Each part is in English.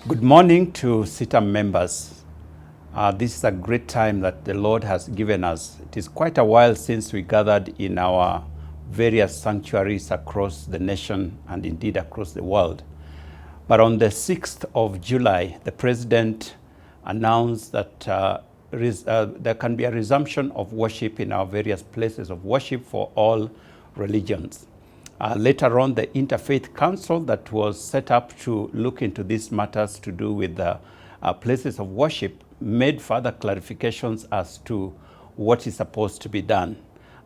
Good morning to CITAM members. This is a great time that the Lord has given us. It is quite a while since we gathered in our various sanctuaries across the nation and indeed across the world. But on the 6th of July, the President announced that there can be a resumption of worship in our various places of worship for all religions. Later on, the Interfaith Council that was set up to look into these matters to do with the places of worship made further clarifications as to what is supposed to be done.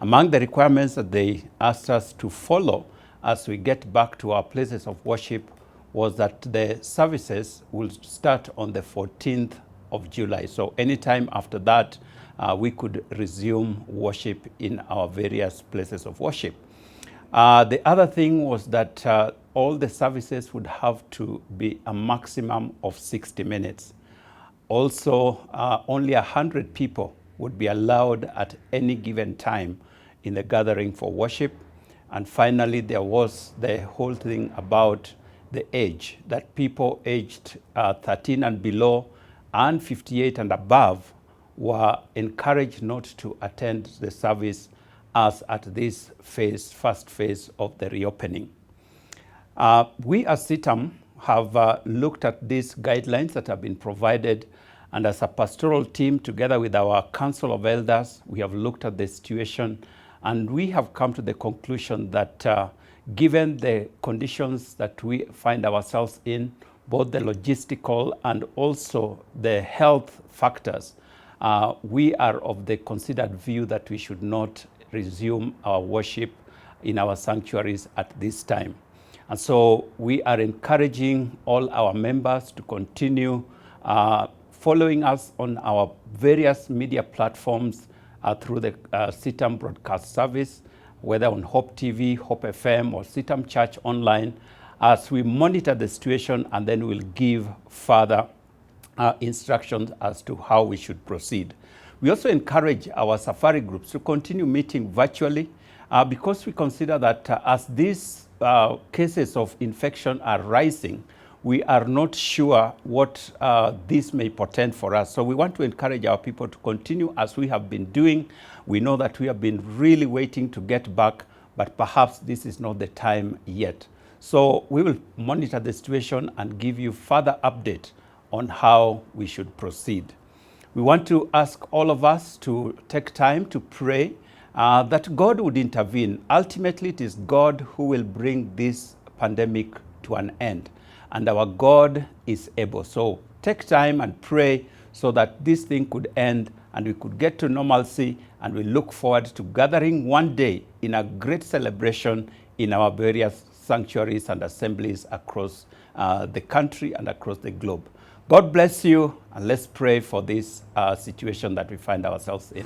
Among the requirements that they asked us to follow as we get back to our places of worship was that the services will start on the 14th of July. So anytime after that, we could resume worship in our various places of worship. The other thing was that all the services would have to be a maximum of 60 minutes. Also, only 100 people would be allowed at any given time in the gathering for worship. And finally, there was the whole thing about the age, that people aged 13 and below and 58 and above were encouraged not to attend the service as at this first phase of the reopening. We as CITAM have looked at these guidelines that have been provided, and as a pastoral team, together with our Council of Elders, we have looked at the situation, and we have come to the conclusion that given the conditions that we find ourselves in, both the logistical and also the health factors, we are of the considered view that we should not resume our worship in our sanctuaries at this time. And so we are encouraging all our members to continue following us on our various media platforms through the CITAM broadcast service, whether on Hope TV, Hope FM, or CITAM Church Online, as we monitor the situation, and then we'll give further instructions as to how we should proceed. We also encourage our safari groups to continue meeting virtually because we consider that as these cases of infection are rising, we are not sure what this may portend for us. So we want to encourage our people to continue as we have been doing. We know that we have been really waiting to get back, but perhaps this is not the time yet. So we will monitor the situation and give you further update on how we should proceed. We want to ask all of us to take time to pray that God would intervene. Ultimately, it is God who will bring this pandemic to an end, and our God is able. So take time and pray so that this thing could end and we could get to normalcy, and we look forward to gathering one day in a great celebration in our various sanctuaries and assemblies across the country and across the globe. God bless you, and let's pray for this situation that we find ourselves in.